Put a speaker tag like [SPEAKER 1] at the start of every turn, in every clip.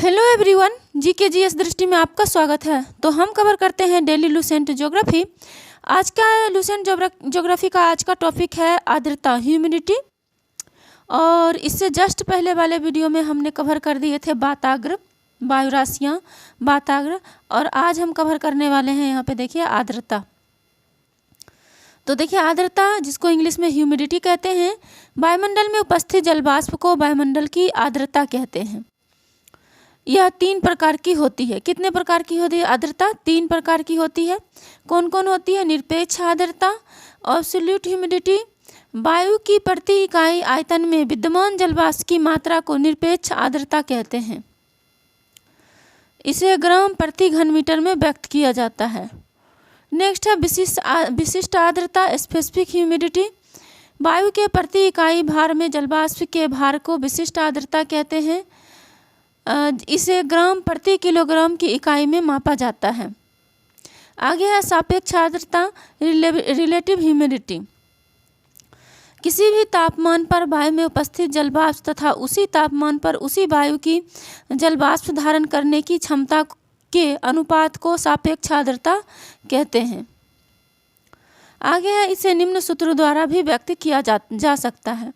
[SPEAKER 1] Hello everyone, GKGS दृष्टि में आपका स्वागत है। तो हम कवर करते हैं डेली लुसेंट ज्योग्राफी। आज का लुसेंट ज्योग्राफी का आज का टॉपिक है आर्द्रता, ह्यूमिडिटी। और इससे जस्ट पहले वाले वीडियो में हमने कवर कर दिए थे वाताग्र, वायु राशियाँ, वाताग्र। और आज हम कवर करने वाले हैं, यहाँ पे देखिए, आर्द्रता। तो देखिए, आर्द्रता जिसको इंग्लिश में ह्यूमिडिटी कहते हैं, वायुमंडल में उपस्थित जलवाष्प को वायुमंडल की आर्द्रता कहते हैं। यह 3 प्रकार की होती है। कितने प्रकार की होती है आर्द्रता? 3 प्रकार की होती है। कौन कौन होती है? निरपेक्ष आर्द्रता, एब्सोल्यूट ह्यूमिडिटी। वायु की प्रति इकाई आयतन में विद्यमान जलवाष्प की मात्रा को निरपेक्ष आर्द्रता कहते हैं। इसे ग्राम प्रति घन मीटर में व्यक्त किया जाता है। नेक्स्ट है विशिष्ट आर्द्रता, स्पेसिफिक ह्यूमिडिटी। वायु के प्रति इकाई भार में जलवाष्प के भार को विशिष्ट आर्द्रता कहते हैं। इसे ग्राम प्रति किलोग्राम की इकाई में मापा जाता है। आगे है सापेक्ष आर्द्रता, रिलेटिव ह्यूमिडिटी। किसी भी तापमान पर वायु में उपस्थित जलवाष्प तथा उसी तापमान पर उसी वायु की जलवाष्प धारण करने की क्षमता के अनुपात को सापेक्ष आर्द्रता कहते हैं। आगे है, इसे निम्न सूत्रों द्वारा भी व्यक्त किया जा सकता है।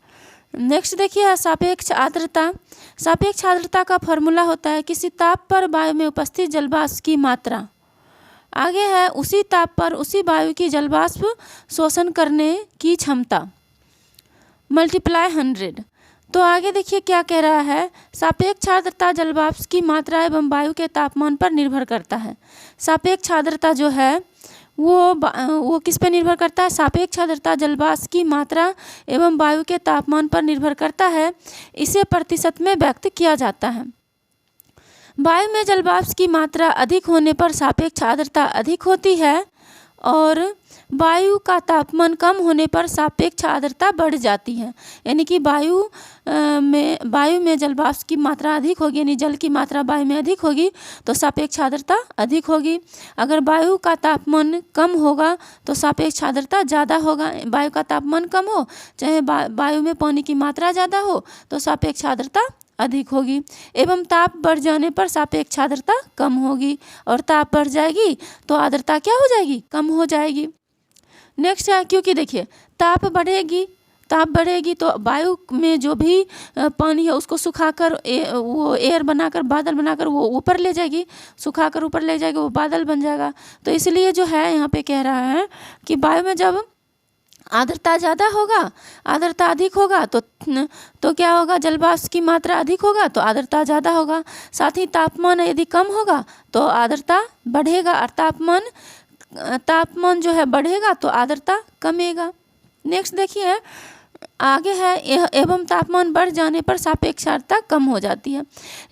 [SPEAKER 1] नेक्स्ट देखिए, सापेक्ष आर्द्रता। सापेक्ष आर्द्रता का फॉर्मूला होता है किसी ताप पर वायु में उपस्थित जलवाष्प की मात्रा। आगे है, उसी ताप पर उसी वायु की जलवाष्प शोषण करने की क्षमता, मल्टीप्लाई 100। तो आगे देखिए क्या कह रहा है, सापेक्ष आर्द्रता जलवाष्प की मात्रा एवं वायु के तापमान पर निर्भर करता है। सापेक्ष आर्द्रता जो है वो किस पर निर्भर करता है? सापेक्ष आर्द्रता जलवाष्प की मात्रा एवं वायु के तापमान पर निर्भर करता है। इसे प्रतिशत में व्यक्त किया जाता है। वायु में जलवाष्प की मात्रा अधिक होने पर सापेक्ष आर्द्रता अधिक होती है और वायु का तापमान कम होने पर सापेक्ष आर्द्रता बढ़ जाती है। यानी कि वायु में जलवाष्प की मात्रा अधिक होगी, यानी जल की मात्रा वायु में अधिक होगी तो सापेक्ष आर्द्रता अधिक होगी। अगर वायु का तापमान कम होगा तो सापेक्ष आर्द्रता ज़्यादा होगा। वायु का तापमान कम हो चाहे वायु में पानी की मात्रा ज़्यादा हो तो सापेक्ष आर्द्रता अधिक होगी। एवं ताप बढ़ जाने पर सापेक्ष आर्द्रता कम होगी और ताप बढ़ जाएगी तो आर्द्रता क्या हो जाएगी? कम हो जाएगी। नेक्स्ट है, क्योंकि देखिए ताप बढ़ेगी तो वायु में जो भी पानी है उसको सुखाकर वो एयर बनाकर, बादल बनाकर वो ऊपर ले जाएगी, सुखाकर ऊपर ले जाएगी, वो बादल बन जाएगा। तो इसलिए जो है यहाँ पे कह रहा है कि वायु में जब आर्द्रता ज़्यादा होगा, आर्द्रता अधिक होगा तो क्या होगा? जलवाष्प की मात्रा अधिक होगा तो आर्द्रता ज़्यादा होगा। साथ ही तापमान यदि कम होगा तो आर्द्रता बढ़ेगा और तापमान जो है बढ़ेगा तो आर्द्रता कमेगा। नेक्स्ट देखिए आगे है, एवं तापमान बढ़ जाने पर सापेक्ष आर्द्रता कम हो जाती है।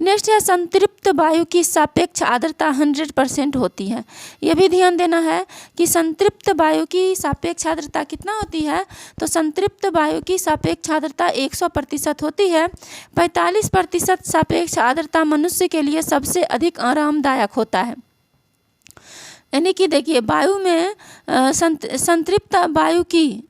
[SPEAKER 1] नेक्स्ट है, संतृप्त वायु की सापेक्ष आर्द्रता 100% होती है। यह भी ध्यान देना है कि संतृप्त वायु की सापेक्ष आर्द्रता कितना होती है? तो संतृप्त वायु की सापेक्ष आर्द्रता 100% होती है। 45% सापेक्ष आर्द्रता मनुष्य के लिए सबसे अधिक आरामदायक होता है। यानी कि देखिए वायु में संतृप्त वायु की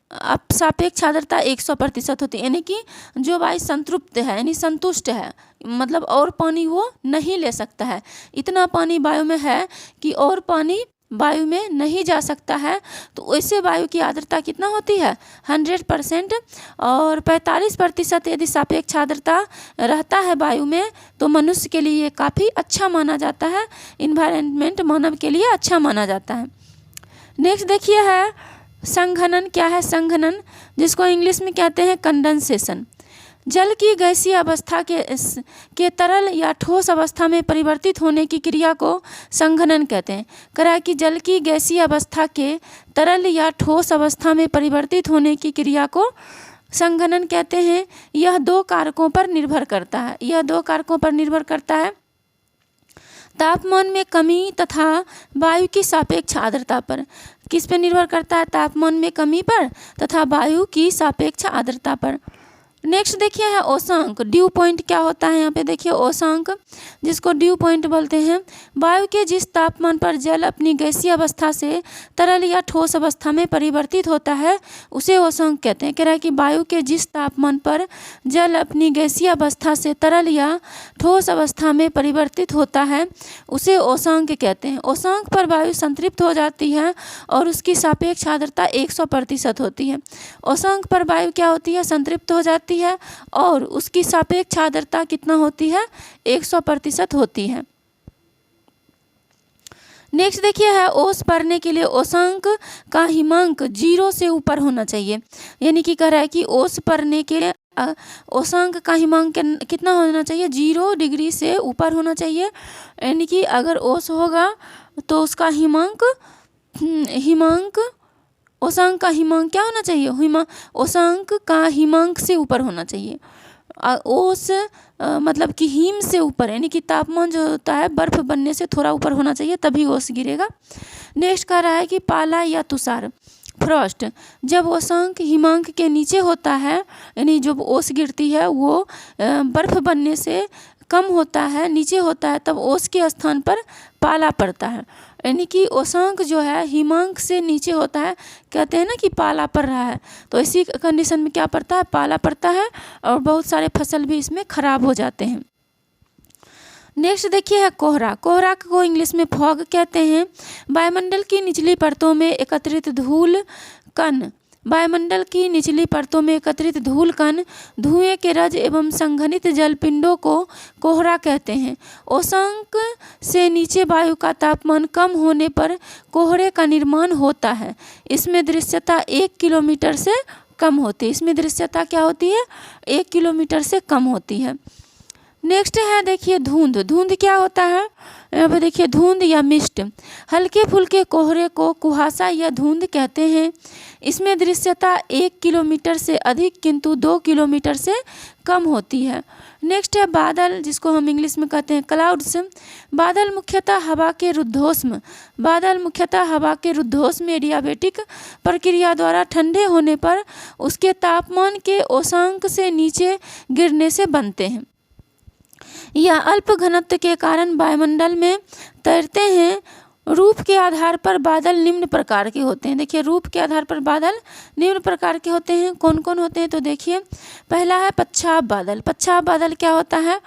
[SPEAKER 1] सापेक्ष आर्द्रता 100% होती है। यानी कि जो वायु संतृप्त है यानी संतुष्ट है, मतलब और पानी वो नहीं ले सकता है, इतना पानी वायु में है कि और पानी वायु में नहीं जा सकता है, तो वैसे वायु की आर्द्रता कितना होती है? 100%। और 45% यदि सापेक्ष आर्द्रता रहता है वायु में तो मनुष्य के लिए काफ़ी अच्छा माना जाता है, इन्वायरमेंट मानव के लिए अच्छा माना जाता है। नेक्स्ट देखिए है संघनन। क्या है संघनन? जिसको इंग्लिश में कहते हैं कंडेंसेशन। जल की गैसीय अवस्था के तरल या ठोस अवस्था में परिवर्तित होने की क्रिया को संघनन कहते हैं। करा कि जल की गैसीय अवस्था के तरल या ठोस अवस्था में परिवर्तित होने की क्रिया को संघनन कहते हैं। यह 2 कारकों पर निर्भर करता है। तापमान में कमी तथा वायु की सापेक्ष आर्द्रता पर। किस पे निर्भर करता है? तापमान में कमी पर तथा वायु की सापेक्ष आर्द्रता पर। नेक्स्ट देखिए है ओसांक। ड्यू पॉइंट क्या होता है यहाँ पे देखिए ओसांक, जिसको ड्यू पॉइंट बोलते हैं। वायु के जिस तापमान पर जल अपनी गैसीय अवस्था से तरल या ठोस अवस्था में परिवर्तित होता है उसे ओसांक कहते हैं। कह रहा है कि वायु के जिस तापमान पर जल अपनी गैसीय अवस्था से तरल या ठोस अवस्था में परिवर्तित होता है उसे ओसांक कहते हैं। ओसांक पर वायु संतृप्त हो जाती है और उसकी सापेक्ष आर्द्रता 100% होती है। ओसांक पर वायु क्या होती है, संतृप्त हो जाती है और उसकी सापेक्ष आर्द्रता कितना होती है, 100% होती है। नेक्स्ट देखिए है ओस भरने के लिए ओसांक का हिमांक 0 से ऊपर होना चाहिए। यानी कि कह रहा है कि ओस भरने के लिए ओसांक का हिमांक कितना होना चाहिए, 0 डिग्री से ऊपर होना चाहिए। यानी कि अगर ओस होगा तो उसका हिमांक ओसांक का हिमांक क्या होना चाहिए, ओसांक का हिमांक से ऊपर होना चाहिए। ओस मतलब कि हिम से ऊपर, यानी कि तापमान जो होता है बर्फ बनने से थोड़ा ऊपर होना चाहिए तभी ओस गिरेगा। नेक्स्ट कह रहा है कि पाला या तुषार फ्रॉस्ट, जब ओसांक हिमांक के नीचे होता है, यानी जब ओस गिरती है वो बर्फ बनने से कम होता है, नीचे होता है, तब ओस के स्थान पर पाला पड़ता है। यानी कि ओसांक जो है हिमांक से नीचे होता है, कहते हैं ना कि पाला पड़ रहा है, तो इसी कंडीशन में क्या पड़ता है, पाला पड़ता है और बहुत सारे फसल भी इसमें खराब हो जाते हैं। नेक्स्ट देखिए है कोहरा। कोहरा को इंग्लिश में फॉग कहते हैं। वायुमंडल की निचली परतों में एकत्रित धूल कण, वायुमंडल की निचली परतों में एकत्रित धूल कण, धुएं के रज एवं संघनित जलपिंडों को कोहरा कहते हैं। ओसांक से नीचे वायु का तापमान कम होने पर कोहरे का निर्माण होता है। इसमें दृश्यता 1 किलोमीटर से कम होती है। इसमें दृश्यता क्या होती है, 1 किलोमीटर से कम होती है। नेक्स्ट है देखिए धुंध। धुंध क्या होता है, यहाँ पे देखिए धुंध या मिस्ट, हल्के फुल्के कोहरे को कुहासा या धुंध कहते हैं। इसमें दृश्यता 1 किलोमीटर से अधिक किंतु 2 किलोमीटर से कम होती है। नेक्स्ट है बादल, जिसको हम इंग्लिश में कहते हैं क्लाउड्स। बादल मुख्यतः हवा के रुद्धोष्म, बादल मुख्यतः हवा के रुद्धोष्म एडियाबेटिक प्रक्रिया द्वारा ठंडे होने पर उसके तापमान के ओसांक से नीचे गिरने से बनते हैं। यह अल्प घनत्व के कारण वायुमंडल में तैरते हैं। रूप के आधार पर बादल निम्न प्रकार के होते हैं। देखिए रूप के आधार पर बादल निम्न प्रकार के होते हैं। कौन कौन होते हैं, तो देखिए पहला है पच्छाब बादल। पच्छाब बादल क्या होता है,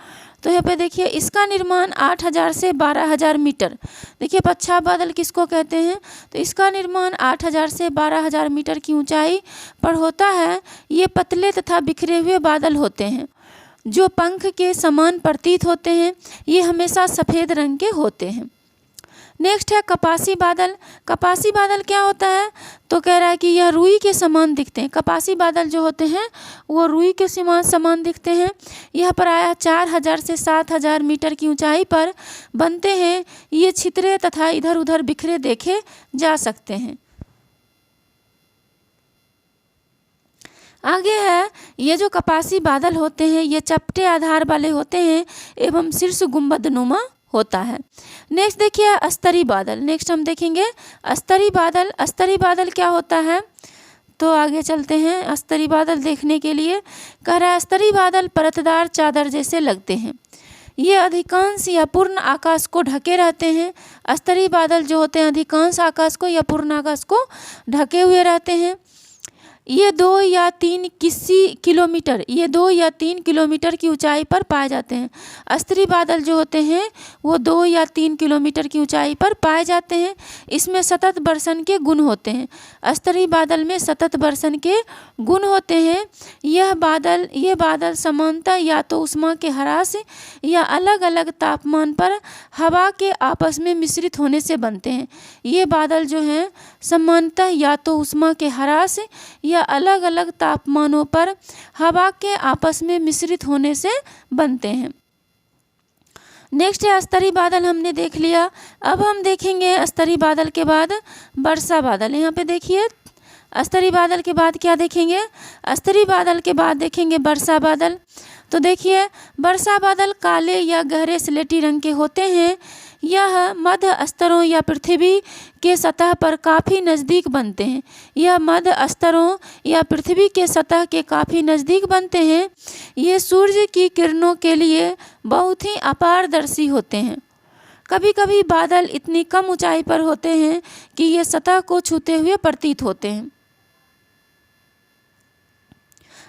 [SPEAKER 1] तो यहाँ पे देखिए इसका निर्माण 8000 से 12000 मीटर, देखिए पच्छाब बादल किसको कहते हैं, तो इसका निर्माण 8000 से 12000 मीटर की ऊंचाई पर होता है। ये पतले तथा बिखरे हुए बादल होते हैं जो पंख के समान प्रतीत होते हैं। ये हमेशा सफ़ेद रंग के होते हैं। नेक्स्ट है कपासी बादल। कपासी बादल क्या होता है, तो कह रहा है कि यह रुई के समान दिखते हैं। कपासी बादल जो होते हैं वो रुई के समान दिखते हैं। यह प्रायः 4000 से 7000 मीटर की ऊंचाई पर बनते हैं। ये छितरे तथा इधर उधर बिखरे देखे जा सकते हैं। आगे है ये जो कपासी बादल होते हैं ये चपटे आधार वाले होते हैं एवं शीर्ष गुंबदनुमा होता है। नेक्स्ट देखिए अस्तरी बादल। नेक्स्ट हम देखेंगे अस्तरी बादल। अस्तरी बादल क्या होता है, तो आगे चलते हैं। अस्तरी बादल देखने के लिए कह रहा है अस्तरी बादल परतदार चादर जैसे लगते हैं। ये अधिकांश या पूर्ण आकाश को ढके रहते हैं। अस्तरी बादल जो होते हैं अधिकांश आकाश को या पूर्ण आकाश को ढके हुए रहते हैं। ये 2 या 3 किलोमीटर की ऊंचाई पर पाए जाते हैं। अस्तरी बादल जो होते हैं वो 2 या 3 किलोमीटर की ऊंचाई पर पाए जाते हैं। इसमें सतत बर्षण के गुण होते हैं। अस्तरी बादल में सतत बर्षण के गुण होते हैं। ये बादल समानतः या तो ऊष्मा के ह्रास या अलग अलग तापमान पर हवा के आपस में मिश्रित होने से बनते हैं। ये बादल जो हैं समानतः या तो ऊष्मा के ह्रास या अलग अलग तापमानों पर हवा के आपस में मिश्रित होने से बनते हैं। नेक्स्ट है अस्तरी बादल हमने देख लिया। अब हम देखेंगे अस्तरी बादल के बाद वर्षा बादल। यहाँ पे देखिए अस्तरी बादल के बाद क्या देखेंगे, अस्तरी बादल के बाद देखेंगे वर्षा बादल। तो देखिए वर्षा बादल काले या गहरे स्लेटी रंग के होते हैं। यह मध्य स्तरों या पृथ्वी के सतह पर काफ़ी नज़दीक बनते हैं। यह मध्य स्तरों या पृथ्वी के सतह के काफ़ी नज़दीक बनते हैं। ये सूर्य की किरणों के लिए बहुत ही अपारदर्शी होते हैं। कभी कभी बादल इतनी कम ऊंचाई पर होते हैं कि ये सतह को छूते हुए प्रतीत होते हैं।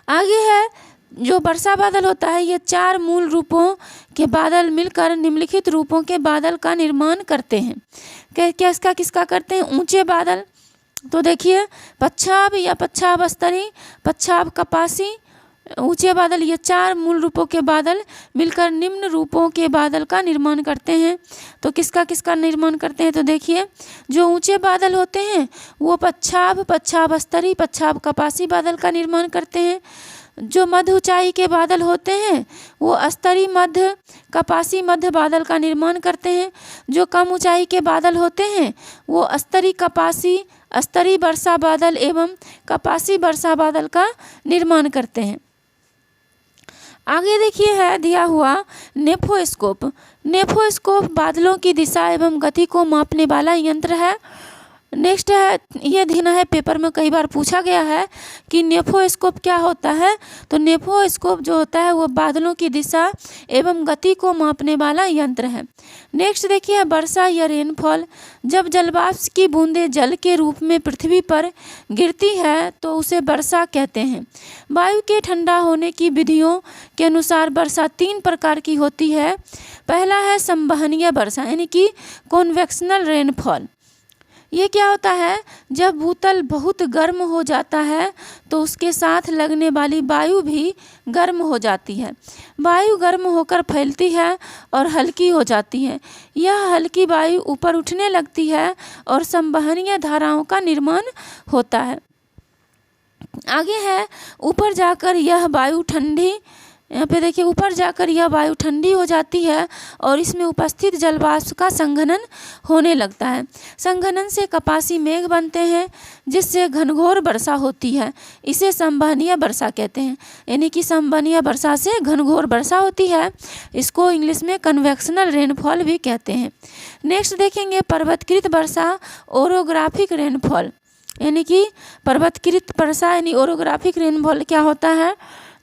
[SPEAKER 1] आगे है जो वर्षा बादल होता है, ये 4 मूल रूपों के बादल मिलकर निम्नलिखित रूपों के बादल का निर्माण करते हैं। क्या किसका करते हैं? ऊंचे बादल। तो देखिए, पच्छाब या पच्छाब स्तरी, पच्छाब कपासी, ऊंचे बादल, ये 4 मूल रूपों के बादल मिलकर निम्न रूपों के बादल का निर्माण करते हैं। तो किसका किसका निर्माण करते हैं? तो देखिए, जो ऊंचे बादल होते हैं वो पच्छाब, पच्छाब स्तरी, पच्छाब कपासी बादल का निर्माण करते हैं। जो मध्य ऊंचाई के बादल होते हैं वो स्तरी, मध्य, कपासी, मध्य बादल का निर्माण करते हैं। जो कम ऊंचाई के बादल होते हैं वो स्तरी, कपासी, स्तरी वर्षा बादल एवं कपासी वर्षा बादल का निर्माण करते हैं। आगे देखिए है दिया हुआ नेफोस्कोप। नेफोस्कोप बादलों की दिशा एवं गति को मापने वाला यंत्र है। नेक्स्ट है, ये देना है, पेपर में कई बार पूछा गया है कि नेफोस्कोप क्या होता है। तो नेफोस्कोप जो होता है वो बादलों की दिशा एवं गति को मापने वाला यंत्र है। नेक्स्ट देखिए वर्षा या रेनफॉल। जब जलवाष्प की बूंदें जल के रूप में पृथ्वी पर गिरती है तो उसे वर्षा कहते हैं। वायु के ठंडा होने की विधियों के अनुसार वर्षा 3 प्रकार की होती है। पहला है संवहनीय वर्षा यानी कि कॉन्वेक्शनल रेनफॉल। ये क्या होता है? जब भूतल बहुत गर्म हो जाता है तो उसके साथ लगने वाली वायु भी गर्म हो जाती है। वायु गर्म होकर फैलती है और हल्की हो जाती है। यह हल्की वायु ऊपर उठने लगती है और संवहनीय धाराओं का निर्माण होता है। आगे है ऊपर जाकर यह वायु ठंडी, यहाँ पे देखिए ऊपर जाकर यह वायु ठंडी हो जाती है और इसमें उपस्थित जलवाष्प का संघनन होने लगता है। संघनन से कपासी मेघ बनते हैं जिससे घनघोर वर्षा होती है। इसे संवहनीय वर्षा कहते हैं, यानी कि संवहनीय वर्षा से घनघोर वर्षा होती है। इसको इंग्लिश में कन्वेक्शनल रेनफॉल भी कहते हैं। नेक्स्ट देखेंगे पर्वतकृत वर्षा, ओरोग्राफिक रेनफॉल, यानी कि पर्वतकृत वर्षा यानी ओरोग्राफिक रेनफॉल क्या होता है?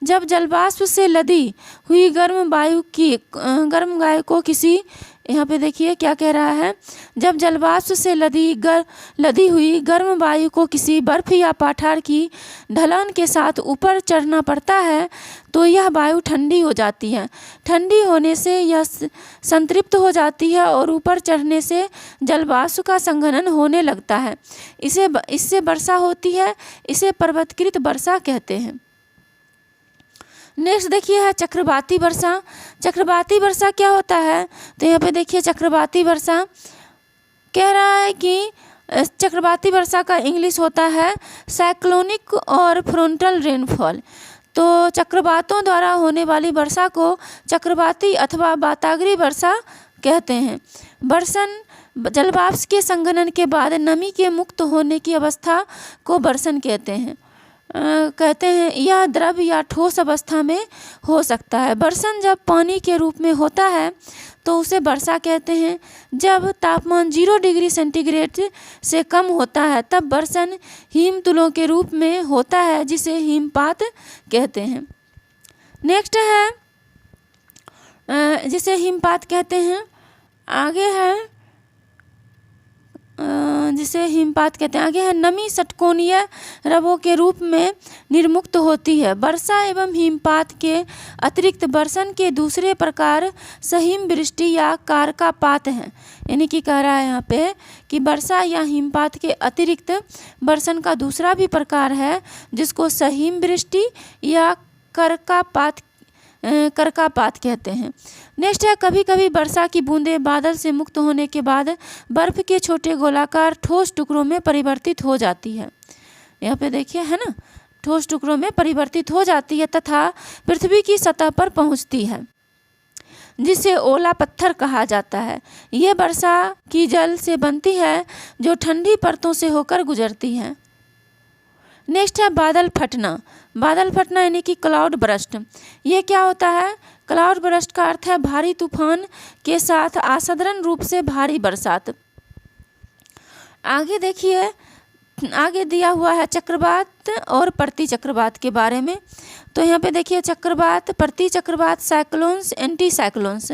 [SPEAKER 1] जब जलवाष्प से लदी हुई गर्म वायु को किसी, यहाँ पे देखिए क्या कह रहा है, जब जलवाष्प से लदी हुई गर्म वायु को किसी बर्फ या पठार की ढलान के साथ ऊपर चढ़ना पड़ता है तो यह वायु ठंडी हो जाती है। ठंडी होने से यह संतृप्त हो जाती है और ऊपर चढ़ने से जलवाष्प का संघनन होने लगता है। इससे वर्षा होती है। इसे पर्वतकृत वर्षा कहते हैं। नेक्स्ट देखिए है चक्रवाती वर्षा। चक्रवाती वर्षा क्या होता है? तो यहाँ पे देखिए चक्रवाती वर्षा कह रहा है कि चक्रवाती वर्षा का इंग्लिश होता है साइक्लोनिक और फ्रंटल रेनफॉल। तो चक्रवातों द्वारा होने वाली वर्षा को चक्रवाती अथवा वाताग्री वर्षा कहते हैं। वर्षण जलवाष्प के संघनन के बाद नमी के मुक्त होने की अवस्था को वर्षण कहते हैं। यह द्रव या ठोस अवस्था में हो सकता है। वर्षण जब पानी के रूप में होता है तो उसे वर्षा कहते हैं। जब तापमान 0 डिग्री सेंटीग्रेड से कम होता है तब वर्षण हिमतुलों के रूप में होता है जिसे हिमपात कहते हैं। नेक्स्ट है जिसे हिमपात कहते हैं। आगे है जिसे हिमपात कहते हैं। आगे है नमी षटकोणीय रवों के रूप में निर्मुक्त होती है। वर्षा एवं हिमपात के अतिरिक्त वर्षण के दूसरे प्रकार सहिम वृष्टि या कारकापात हैं। यानी कि कह रहा है यहाँ पे कि वर्षा या हिमपात के अतिरिक्त वर्षण का दूसरा भी प्रकार है जिसको सहिम वृष्टि या करकापात कहते हैं। नेक्स्ट है कभी कभी वर्षा की बूंदें बादल से मुक्त होने के बाद बर्फ के छोटे गोलाकार ठोस टुकड़ों में परिवर्तित हो जाती है। यहाँ पे देखिए है ना, ठोस टुकड़ों में परिवर्तित हो जाती है तथा पृथ्वी की सतह पर पहुँचती है जिसे ओला पत्थर कहा जाता है। ये वर्षा की जल से बनती है जो ठंडी परतों से होकर गुजरती है। नेक्स्ट है बादल फटना। बादल फटना यानी कि क्लाउड बर्स्ट। ये क्या होता है? क्लाउड बर्स्ट का अर्थ है भारी तूफान के साथ असाधारण रूप से भारी बरसात। आगे देखिए, आगे दिया हुआ है चक्रवात और प्रति चक्रवात के बारे में। तो यहाँ पे देखिए चक्रवात, प्रति चक्रवात, साइक्लोन्स, एंटी साइक्लोन्स,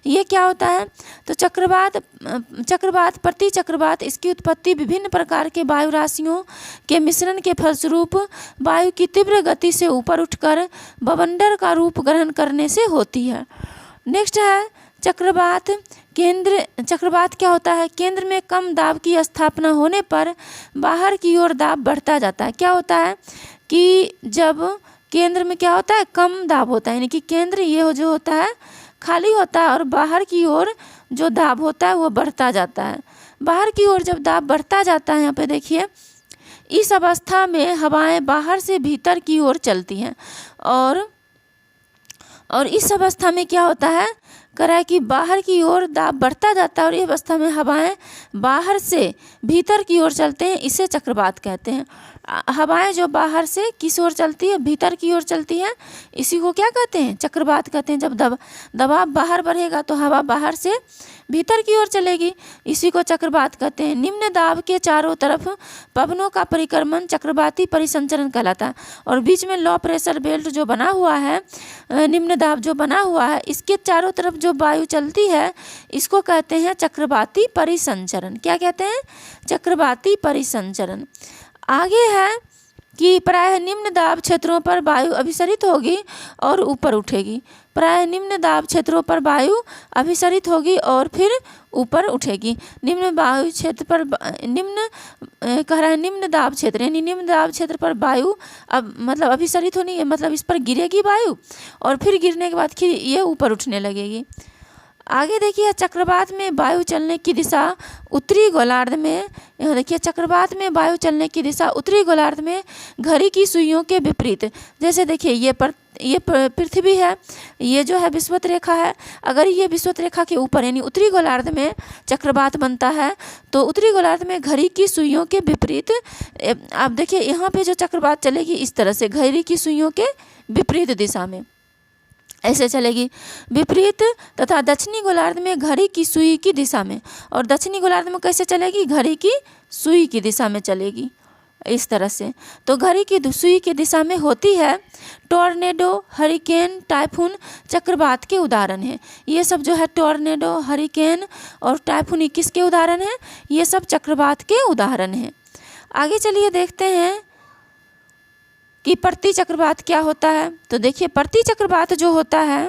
[SPEAKER 1] ये क्या होता है? तो चक्रवात, प्रति चक्रवात, इसकी उत्पत्ति विभिन्न प्रकार के वायु राशियों के मिश्रण के फलस्वरूप वायु की तीव्र गति से ऊपर उठकर बवंडर का रूप ग्रहण करने से होती है। नेक्स्ट है चक्रवात। चक्रवात क्या होता है? केंद्र में कम दाब की स्थापना होने पर बाहर की ओर दाब बढ़ता जाता है। क्या होता है कि जब केंद्र में क्या होता है? कम दाब होता है, यानी कि केंद्र ये जो होता है खाली होता है और बाहर की ओर जो दाब होता है वो बढ़ता जाता है। बाहर की ओर जब दाब बढ़ता जाता है, यहाँ पे देखिए, इस अवस्था में हवाएं बाहर से भीतर की ओर चलती हैं और इस अवस्था में क्या होता है? करा है कि बाहर की ओर दाब बढ़ता जाता है और ये अवस्था में हवाएं बाहर से भीतर की ओर चलते हैं, इसे चक्रवात कहते हैं। हवाएं जो बाहर से किस ओर चलती है? भीतर की ओर चलती हैं, इसी को क्या कहते हैं? चक्रवात कहते हैं। जब दबाव बाहर बढ़ेगा तो हवा बाहर से भीतर की ओर चलेगी, इसी को चक्रवात कहते हैं। निम्न दाब के चारों तरफ पवनों का परिक्रमण चक्रवाती परिसंचरण कहलाता है। और बीच में लो प्रेशर बेल्ट जो बना हुआ है, निम्न दाब जो बना हुआ है, इसके चारों तरफ जो वायु चलती है इसको कहते हैं चक्रवाती परिसंचरण। क्या कहते हैं? चक्रवाती परिसंचरण। आगे है कि प्रायः निम्न दाब क्षेत्रों पर वायु अभिसरित होगी और ऊपर उठेगी। प्रायः निम्न दाब क्षेत्रों पर वायु अभिसरित होगी और फिर ऊपर उठेगी। निम्न वायु क्षेत्र पर कह रहा है निम्न दाब क्षेत्र, यानी निम्न दाब क्षेत्र पर वायु अब मतलब अभिसरित होनी है, मतलब इस पर गिरेगी वायु और फिर गिरने के बाद फिर ये ऊपर उठने लगेगी। आगे देखिए चक्रवात में वायु चलने की दिशा उत्तरी गोलार्ध में, यहाँ देखिए चक्रवात में वायु चलने की दिशा उत्तरी गोलार्ध में घड़ी की सुइयों के विपरीत। जैसे देखिए ये पृथ्वी है, ये जो है विषुवत रेखा है, अगर ये विषुवत रेखा के ऊपर यानी उत्तरी गोलार्ध में चक्रवात बनता है तो उत्तरी गोलार्ध में घड़ी की सुइयों के विपरीत, आप देखिए यहाँ पे जो चक्रवात चलेगी इस तरह से घड़ी की सुइयों के विपरीत दिशा में ऐसे चलेगी, विपरीत तथा दक्षिणी गोलार्ध में घड़ी की सुई की दिशा में। और दक्षिणी गोलार्ध में कैसे चलेगी? घड़ी की सुई की दिशा में चलेगी, इस तरह से। तो घड़ी की सुई की दिशा में होती है। टॉर्नेडो, हरिकेन, टाइफून चक्रवात के उदाहरण हैं। ये सब जो है टॉर्नेडो, हरिकेन और टाइफून किसके उदाहरण हैं? ये सब चक्रवात के उदाहरण हैं। आगे चलिए देखते हैं कि प्रति चक्रवात क्या होता है। तो देखिए प्रति चक्रवात जो होता है,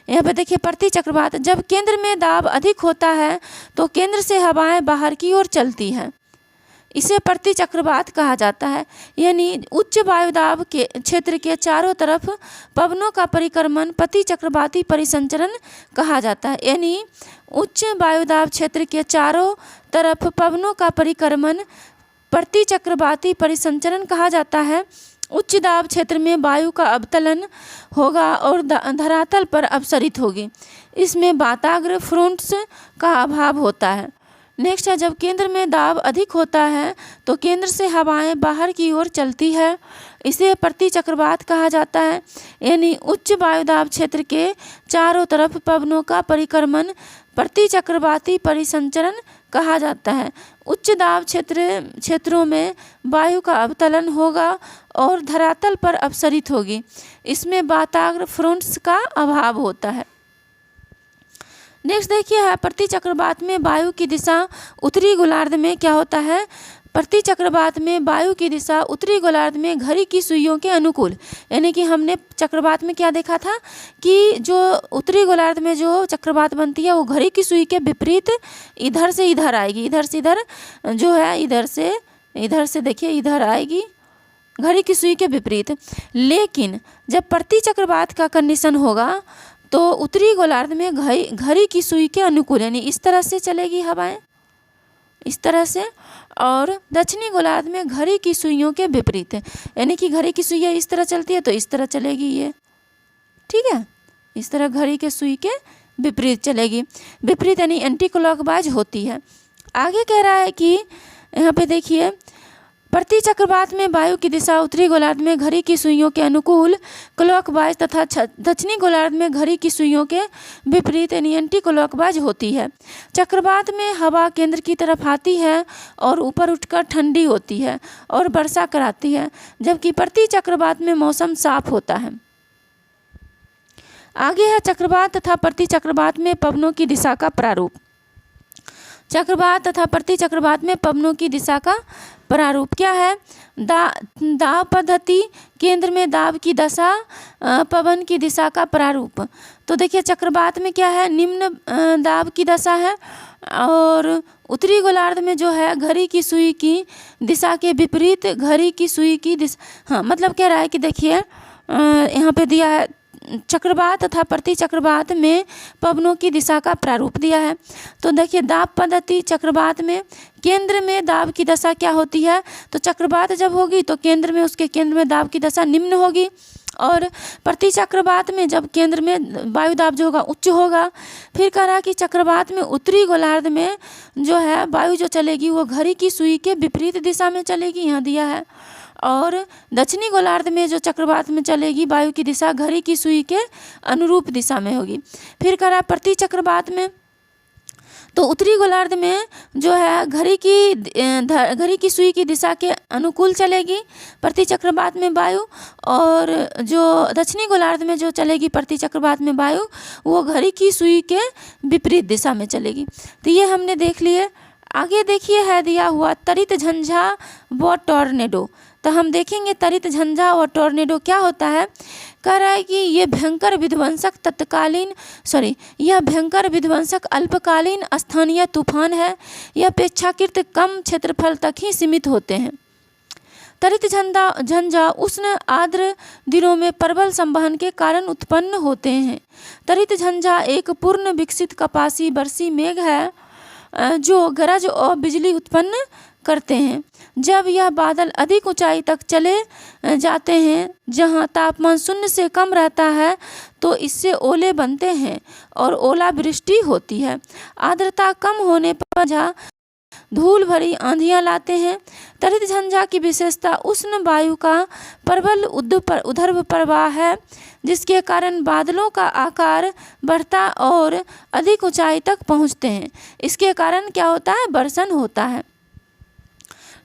[SPEAKER 1] यहाँ पे देखिए प्रति चक्रवात, जब केंद्र में दाब अधिक होता है तो केंद्र से हवाएं बाहर की ओर चलती हैं, इसे प्रति चक्रवात कहा जाता है। यानी उच्च वायुदाब के क्षेत्र के चारों तरफ पवनों का परिक्रमण प्रति चक्रवाती परिसंचरण कहा जाता है। यानी उच्च वायुदाब क्षेत्र के चारों तरफ पवनों का परिक्रमण प्रति चक्रवाती परिसंचरण कहा जाता है। उच्च दाब क्षेत्र में वायु का अवतलन होगा और धरातल पर अपसरित होगी, इसमें वाताग्र फ्रंट्स का अभाव होता है। नेक्स्ट है जब केंद्र में दाब अधिक होता है तो केंद्र से हवाएं बाहर की ओर चलती है, इसे प्रति चक्रवात कहा जाता है। यानी उच्च वायुदाब क्षेत्र के चारों तरफ पवनों का परिक्रमण प्रति चक्रवाती परिसंचरण कहा जाता है। उच्च दाब क्षेत्रों में वायु का अवतलन होगा और धरातल पर अपसरित होगी, इसमें वाताग्र फ्रंट्स का अभाव होता है। नेक्स्ट देखिए है प्रति चक्रवात में वायु की दिशा उत्तरी गोलार्ध में क्या होता है? प्रति चक्रवात में वायु की दिशा उत्तरी गोलार्ध में घड़ी की सुइयों के अनुकूल। यानी कि हमने चक्रवात में क्या देखा था कि जो उत्तरी गोलार्ध में जो चक्रवात बनती है वो घड़ी की सुई के विपरीत इधर से इधर आएगी, इधर से इधर जो है इधर से देखिए इधर आएगी घड़ी की सुई के विपरीत। लेकिन जब प्रति चक्रवात का कंडीशन होगा तो उत्तरी गोलार्ध में घड़ी की सुई के अनुकूल, यानी इस तरह से चलेगी हवाएं, इस तरह से, और दक्षिणी गोलार्ध में घड़ी की सुइयों के विपरीत है। यानी कि घड़ी की सुइयाँ इस तरह चलती है तो इस तरह चलेगी ये, ठीक है, इस तरह घड़ी के सुई के विपरीत चलेगी। विपरीत यानी एंटी क्लॉकवाइज होती है। आगे कह रहा है कि यहाँ पे देखिए प्रति चक्रवात में वायु की दिशा उत्तरी गोलार्ध में घड़ी की सुइयों के अनुकूल क्लॉकवाइज तथा दक्षिणी गोलार्ध में घड़ी की सुइयों के विपरीत एंटी क्लॉकवाइज होती है। चक्रवात में हवा केंद्र की तरफ आती है और ऊपर उठकर ठंडी होती है और वर्षा कराती है, जबकि प्रति चक्रवात में मौसम साफ होता है। आगे है चक्रवात तथा प्रति चक्रवात में पवनों की दिशा का प्रारूप। चक्रवात तथा प्रति चक्रवात में पवनों की दिशा का प्रारूप क्या है? दाब पद्धति, केंद्र में दाब की दशा, पवन की दिशा का प्रारूप। तो देखिए चक्रवात में क्या है, निम्न दाब की दशा है और उत्तरी गोलार्ध में जो है घड़ी की सुई की दिशा के विपरीत घड़ी की सुई की दिशा। हाँ, मतलब कह रहा है कि देखिए यहाँ पे दिया है चक्रवात तथा प्रति चक्रवात में पवनों की दिशा का प्रारूप दिया है। तो देखिए दाब पद्धति, चक्रवात में केंद्र में दाब की दशा क्या होती है? तो चक्रवात जब होगी तो केंद्र में, उसके केंद्र में दाब की दशा निम्न होगी और प्रति चक्रवात में जब केंद्र में वायु दाब जो होगा उच्च होगा। फिर कह रहा है कि चक्रवात में उत्तरी गोलार्ध में जो है वायु जो चलेगी वो घड़ी की सुई के विपरीत दिशा में चलेगी, यहाँ दिया है। और दक्षिणी गोलार्ध में जो चक्रवात में चलेगी वायु की दिशा घड़ी की सुई के अनुरूप दिशा में होगी। फिर कह रहा है प्रति चक्रवात में तो उत्तरी गोलार्ध में जो है घड़ी की सुई की दिशा के अनुकूल चलेगी प्रति चक्रवात में वायु, और जो दक्षिणी गोलार्ध में जो चलेगी प्रति चक्रवात में वायु वो घड़ी की सुई के विपरीत दिशा में चलेगी। तो ये हमने देख लिए। आगे देखिए है दिया हुआ तरित झंझा व टॉर्नेडो। तो हम देखेंगे तरित झंझा और टॉर्नेडो क्या होता है। कह रहा है कि यह भयंकर विध्वंसक अल्पकालीन स्थानीय तूफान है। यह अपेक्षाकृत कम क्षेत्रफल तक ही सीमित होते हैं। तरित झंझा उष्ण आर्द्र दिनों में प्रबल संवहन के कारण उत्पन्न होते हैं। तरित झंझा एक पूर्ण विकसित कपासी वर्षी मेघ है जो गरज और बिजली उत्पन्न करते हैं। जब यह बादल अधिक ऊंचाई तक चले जाते हैं जहां तापमान 0 से कम रहता है तो इससे ओले बनते हैं और ओलावृष्टि होती है। आर्द्रता कम होने पर झंझा धूल भरी आंधियां लाते हैं। तरित झंझा की विशेषता उष्ण वायु का प्रबल ऊर्ध्व प्रवाह है, जिसके कारण बादलों का आकार बढ़ता और अधिक ऊंचाई तक पहुंचते हैं। इसके कारण क्या होता है? वर्षण होता है।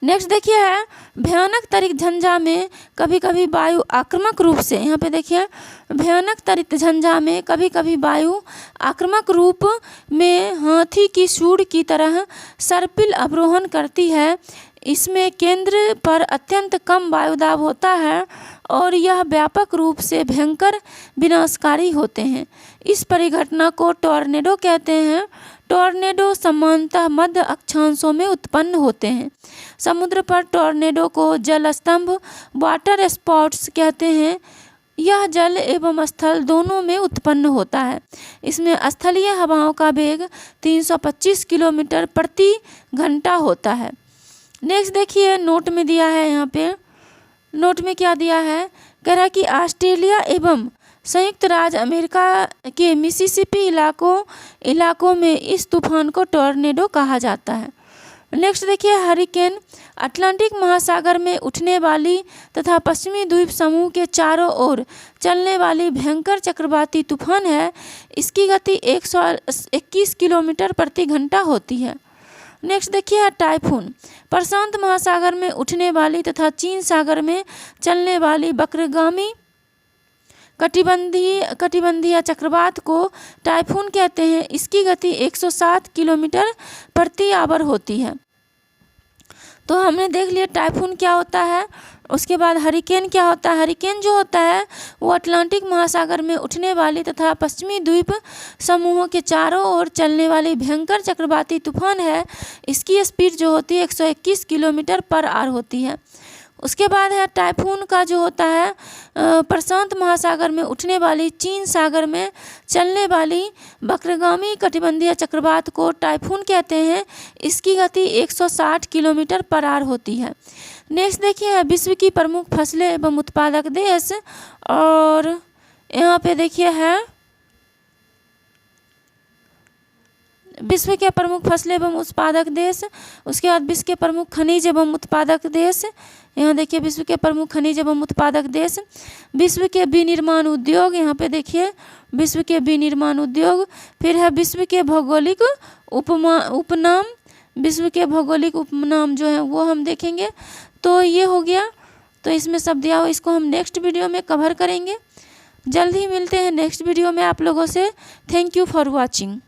[SPEAKER 1] नेक्स्ट देखिए है भयानक तरित झंझा में कभी कभी वायु आक्रामक रूप से, यहाँ पे देखिए भयानक तरित झंझा में कभी कभी वायु आक्रामक रूप में हाथी की सूंड की तरह सर्पिल अवरोहण करती है। इसमें केंद्र पर अत्यंत कम वायुदाब होता है और यह व्यापक रूप से भयंकर विनाशकारी होते हैं। इस परिघटना को टॉर्नेडो कहते हैं। टॉर्नेडो सामान्यतः मध्य अक्षांशों में उत्पन्न होते हैं। समुद्र पर टॉर्नेडो को जल स्तंभ वाटर स्पॉट्स कहते हैं। यह जल एवं स्थल दोनों में उत्पन्न होता है। इसमें स्थलीय हवाओं का वेग 325 किलोमीटर प्रति घंटा होता है। नेक्स्ट देखिए नोट में दिया है, यहाँ पे नोट में क्या दिया है, कह रहा है कि ऑस्ट्रेलिया एवं संयुक्त राज्य अमेरिका के मिसिसिपी इलाकों में इस तूफान को टॉर्नेडो कहा जाता है। नेक्स्ट देखिए हरिकेन अटलांटिक महासागर में उठने वाली तथा पश्चिमी द्वीप समूह के चारों ओर चलने वाली भयंकर चक्रवाती तूफान है। इसकी गति 121 किलोमीटर प्रति घंटा होती है। नेक्स्ट देखिए टाइफून प्रशांत महासागर में उठने वाली तथा चीन सागर में चलने वाली वक्रगामी कटिबंधीय चक्रवात को टाइफून कहते हैं। इसकी गति 107 किलोमीटर प्रति आवर होती है। तो हमने देख लिया टाइफून क्या होता है। उसके बाद हरिकेन क्या होता है। हरिकेन जो होता है वो अटलांटिक महासागर में उठने वाली तथा पश्चिमी द्वीप समूहों के चारों ओर चलने वाली भयंकर चक्रवाती तूफान है। इसकी स्पीड जो होती है 121 किलोमीटर पर आवर होती है। उसके बाद है टाइफून का जो होता है प्रशांत महासागर में उठने वाली चीन सागर में चलने वाली वक्रगामी कटिबंधीय चक्रवात को टाइफून कहते हैं। इसकी गति 160 किलोमीटर पर आवर होती है। नेक्स्ट देखिए विश्व की प्रमुख फसलें एवं उत्पादक देश, और यहाँ पे देखिए है विश्व के प्रमुख फसलें एवं उत्पादक देश, उसके बाद विश्व के प्रमुख खनिज एवं उत्पादक देश, यहाँ देखिए विश्व के प्रमुख खनिज एवं उत्पादक देश, विश्व के विनिर्माण उद्योग, यहाँ पे देखिए विश्व के विनिर्माण उद्योग, फिर है विश्व के भौगोलिक उपनाम, विश्व के भौगोलिक उपनाम जो है वो हम देखेंगे। तो ये हो गया, तो इसमें सब दिया हो, इसको हम नेक्स्ट वीडियो में कवर करेंगे। जल्द ही मिलते हैं नेक्स्ट वीडियो में आप लोगों से। Thank you for watching.